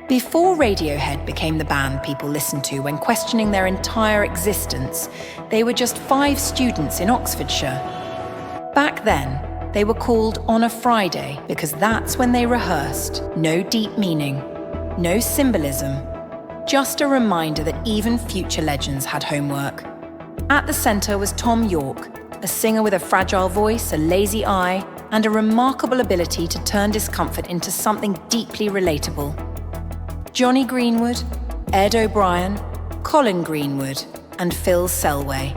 Before Radiohead became the band people listened to when questioning their entire existence, they were just 5 students in Oxfordshire. Back then, they were called On a Friday because that's when they rehearsed. No deep meaning, no symbolism, just a reminder that even future legends had homework. At the centre was Tom York, a singer with a fragile voice, a lazy eye, and a remarkable ability to turn discomfort into something deeply relatable. Johnny Greenwood, Ed O'Brien, Colin Greenwood, and Phil Selway.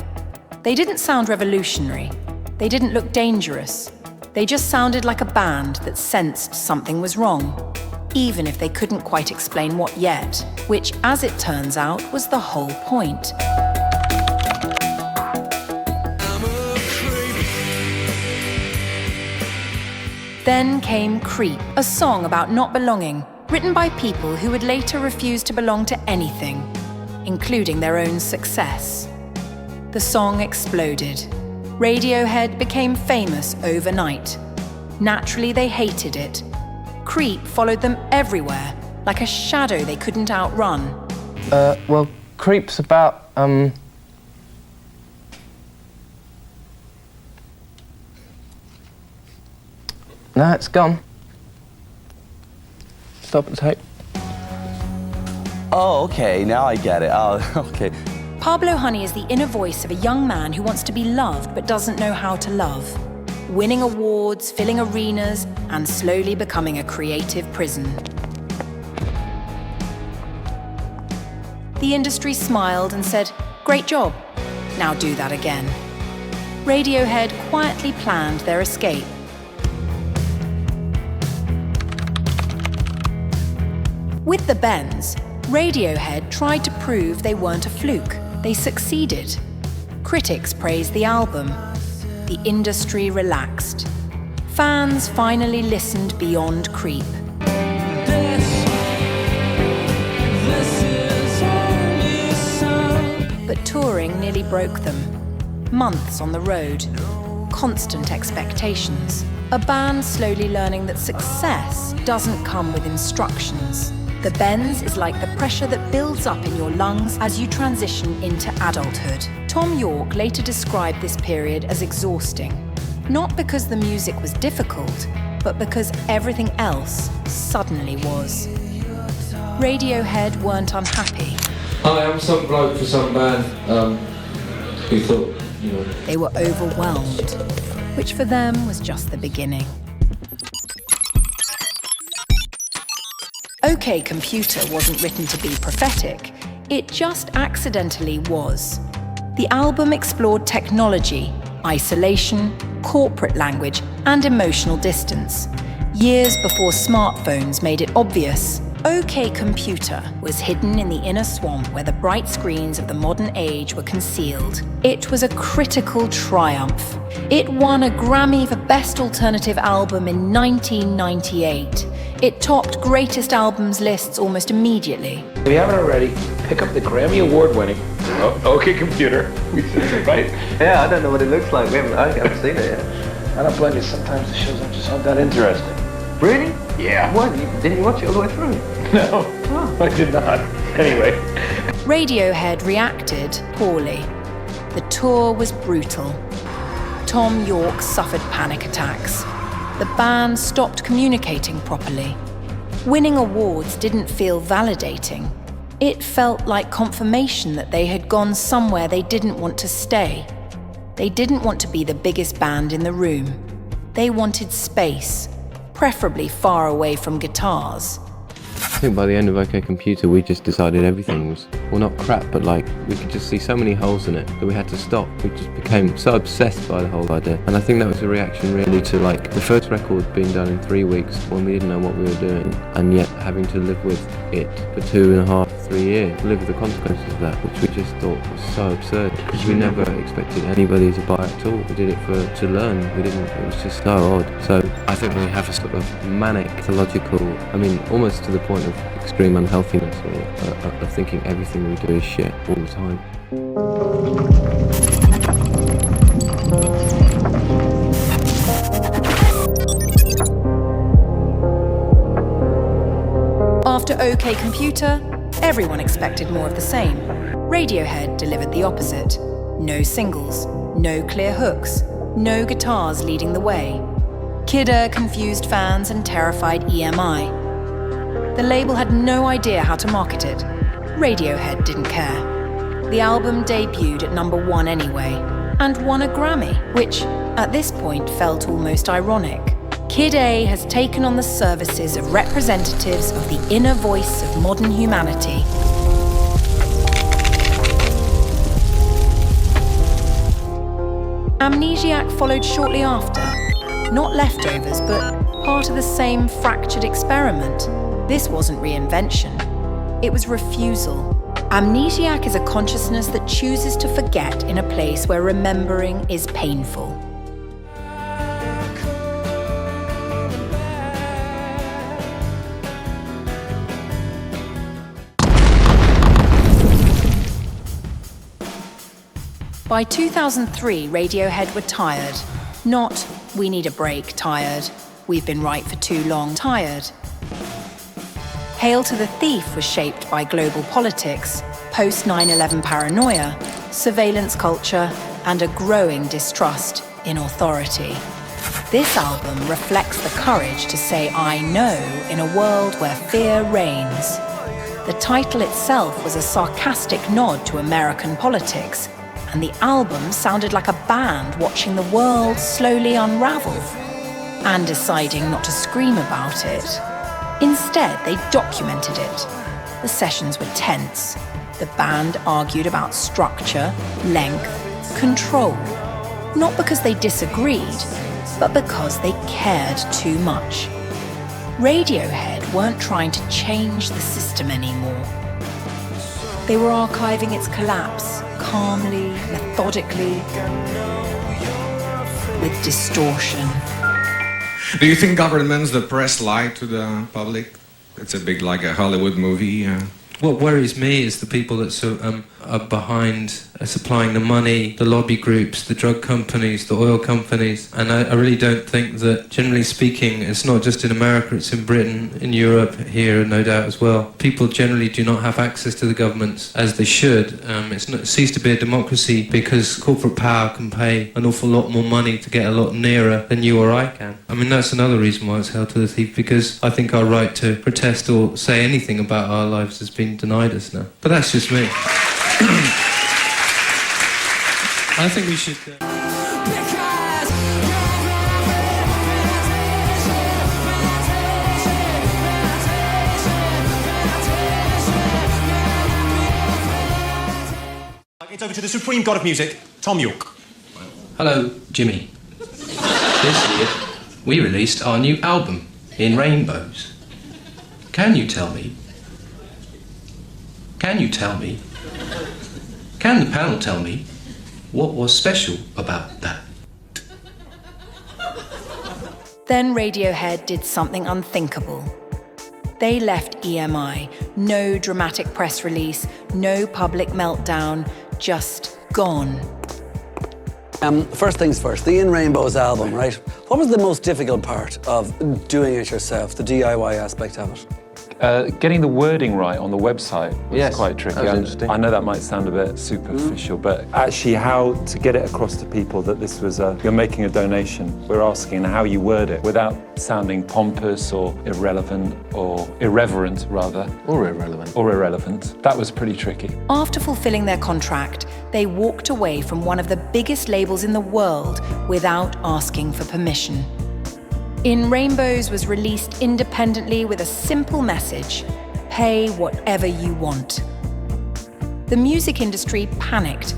They didn't sound revolutionary. They didn't look dangerous. They just sounded like a band that sensed something was wrong, even if they couldn't quite explain what yet, which, as it turns out, was the whole point. Then came Creep, a song about not belonging, written by people who would later refuse to belong to anything, including their own success. The song exploded. Radiohead became famous overnight. Naturally, they hated it. Creep followed them everywhere, like a shadow they couldn't outrun. Well, Creep's about, No, it's gone. Stop the tape. Oh, okay, now I get it. Oh, okay. Pablo Honey is the inner voice of a young man who wants to be loved but doesn't know how to love. Winning awards, filling arenas, and slowly becoming a creative prison. The industry smiled and said, "Great job. Now do that again." Radiohead quietly planned their escape. With the Bends, Radiohead tried to prove they weren't a fluke. They succeeded. Critics praised the album. The industry relaxed. Fans finally listened beyond Creep. But touring nearly broke them. Months on the road. Constant expectations. A band slowly learning that success doesn't come with instructions. The Bends is like the pressure that builds up in your lungs as you transition into adulthood. Tom York later described this period as exhausting. Not because the music was difficult, but because everything else suddenly was. Radiohead weren't unhappy. I am some bloke for some band who thought, They were overwhelmed, which for them was just the beginning. OK Computer wasn't written to be prophetic, it just accidentally was. The album explored technology, isolation, corporate language, and emotional distance. Years before smartphones made it obvious, OK Computer was hidden in the inner swamp where the bright screens of the modern age were concealed. It was a critical triumph. It won a Grammy for Best Alternative Album in 1998. It topped greatest albums lists almost immediately. If you haven't already, pick up the Grammy Award-winning OK Computer. Right? Yeah, I don't know what it looks like. I haven't seen it yet. I don't blame you. Sometimes the shows aren't just all that interesting. Really? Yeah. What? Didn't you watch it all the way through? No, I did not. Anyway. Radiohead reacted poorly. The tour was brutal. Tom York suffered panic attacks. The band stopped communicating properly. Winning awards didn't feel validating. It felt like confirmation that they had gone somewhere they didn't want to stay. They didn't want to be the biggest band in the room. They wanted space, preferably far away from guitars. I think by the end of OK Computer, we just decided everything was, well, not crap, but we could just see so many holes in it that we had to stop. We just became so obsessed by the whole idea. And I think that was a reaction really to the first record being done in 3 weeks when we didn't know what we were doing, and yet having to live with it for 2.5, 3 years, live with the consequences of that, which we just thought was so absurd because we never expected anybody to buy it at all. We did it to learn. It was just so odd. So I think we have a sort of manic, pathological, almost to the point of extreme unhealthiness or of thinking everything we do is shit all the time. After OK Computer, everyone expected more of the same. Radiohead delivered the opposite. No singles, no clear hooks, no guitars leading the way. Kidder confused fans and terrified EMI. The label had no idea how to market it. Radiohead didn't care. The album debuted at #1 anyway, and won a Grammy, which, at this point, felt almost ironic. Kid A has taken on the services of representatives of the inner voice of modern humanity. AMNESIAC followed shortly after. Not leftovers, but part of the same fractured experiment. This wasn't reinvention. It was refusal. AMNESIAC is a consciousness that chooses to forget in a place where remembering is painful. By 2003, Radiohead were tired. Not, we need a break, tired. We've been right for too long, tired. Hail to the Thief was shaped by global politics, post-9/11 paranoia, surveillance culture, and a growing distrust in authority. This album reflects the courage to say I know in a world where fear reigns. The title itself was a sarcastic nod to American politics, and the album sounded like a band watching the world slowly unravel and deciding not to scream about it. Instead, they documented it. The sessions were tense. The band argued about structure, length, control. Not because they disagreed, but because they cared too much. Radiohead weren't trying to change the system anymore. They were archiving its collapse, calmly, methodically, with distortion. Do you think governments, the press, lie to the public? It's a big, like a Hollywood movie. What worries me is the people that are behind supplying the money, the lobby groups, the drug companies, the oil companies. And I really don't think that, generally speaking, it's not just in America, it's in Britain, in Europe, here, no doubt as well. People generally do not have access to the governments as they should. It ceased to be a democracy because corporate power can pay an awful lot more money to get a lot nearer than you or I can. I mean, that's another reason why it's held to the thief, because I think our right to protest or say anything about our lives has been denied us now. But that's just me. I think we should... It's over to the supreme god of music, Tom York. Hello, Jimmy. This year, we released our new album, In Rainbows. Can you tell me? Can the panel tell me what was special about that? Then Radiohead did something unthinkable. They left EMI. No dramatic press release, no public meltdown, just gone. First things first, the In Rainbows album, right? What was the most difficult part of doing it yourself, the DIY aspect of it? Getting the wording right on the website was quite tricky. That was interesting. I know that might sound a bit superficial, but actually how to get it across to people that this was you're making a donation. We're asking how you word it without sounding pompous or irrelevant or irreverent, rather. Or irrelevant. Or irrelevant. That was pretty tricky. After fulfilling their contract, they walked away from one of the biggest labels in the world without asking for permission. In Rainbows was released independently with a simple message: pay whatever you want. The music industry panicked.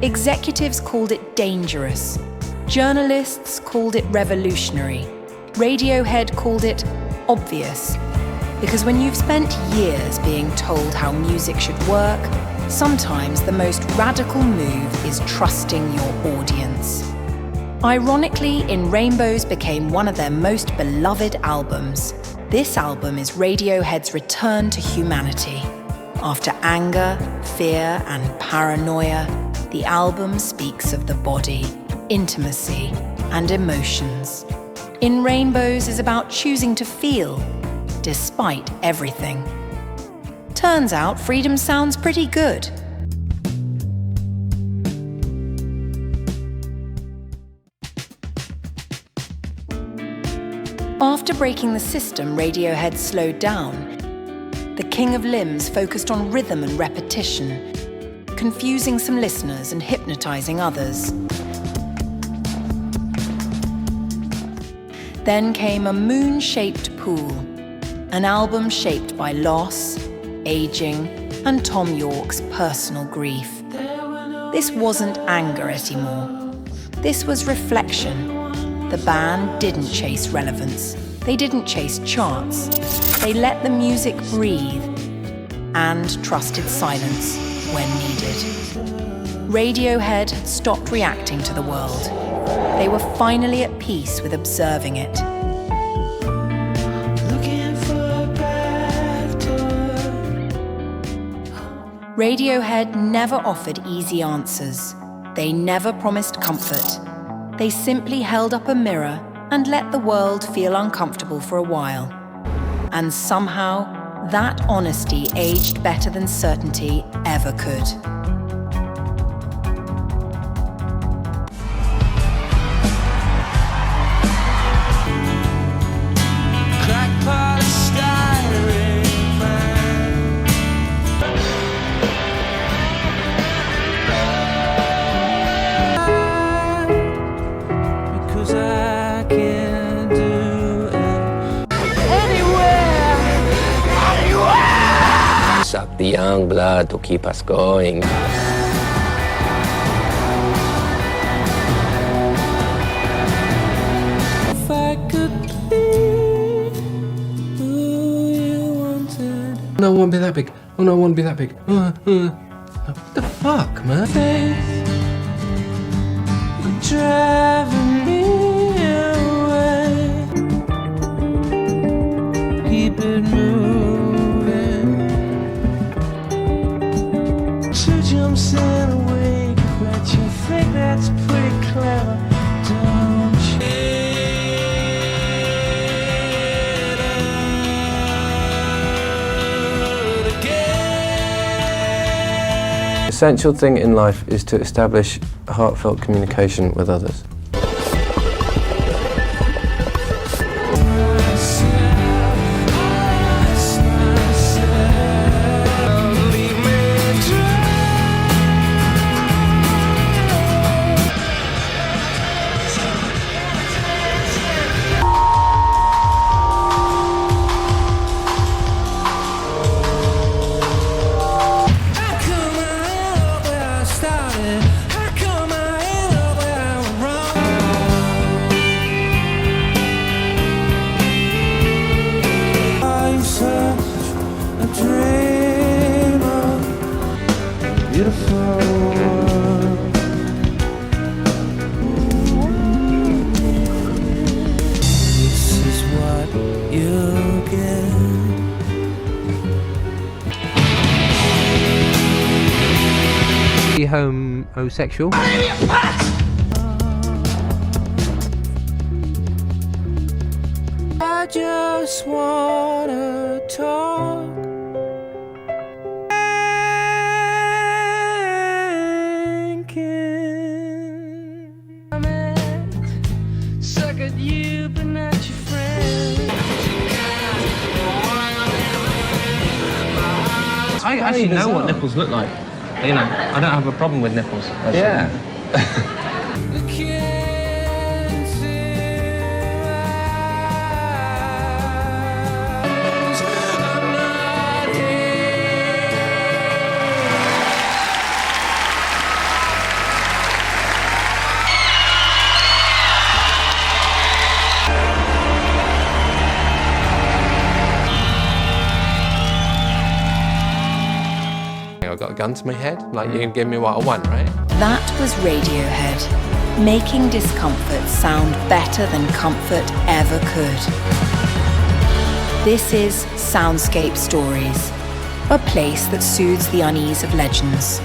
Executives called it dangerous. Journalists called it revolutionary. Radiohead called it obvious. Because when you've spent years being told how music should work, sometimes the most radical move is trusting your audience. Ironically, In Rainbows became one of their most beloved albums. This album is Radiohead's return to humanity. After anger, fear, and paranoia, the album speaks of the body, intimacy, and emotions. In Rainbows is about choosing to feel, despite everything. Turns out freedom sounds pretty good. After breaking the system, Radiohead slowed down. The King of Limbs focused on rhythm and repetition, confusing some listeners and hypnotizing others. Then came A Moon-Shaped Pool, an album shaped by loss, aging, and Tom Yorke's personal grief. This wasn't anger anymore. This was reflection. The band didn't chase relevance. They didn't chase charts. They let the music breathe and trusted silence when needed. Radiohead had stopped reacting to the world. They were finally at peace with observing it. Radiohead never offered easy answers. They never promised comfort. They simply held up a mirror and let the world feel uncomfortable for a while. And somehow, that honesty aged better than certainty ever could. Suck the young blood to keep us going. If I could be who you wanted. No, it won't be that big. Oh no, it won't be that big. What the fuck, man? Faith, you're driving me away. Keep it moving. Jumps in a wake, but you think that's pretty clever, don't you? The essential thing in life is to establish heartfelt communication with others. Homosexual. I just wanna talk. Suck at you, but not your friend. I actually know what nipples look like. You know, I don't have a problem with nipples. Yeah. I got a gun to my head, like you can give me what I want, right? That was Radiohead, making discomfort sound better than comfort ever could. This is SoundScape Stories, a place that soothes the unease of legends.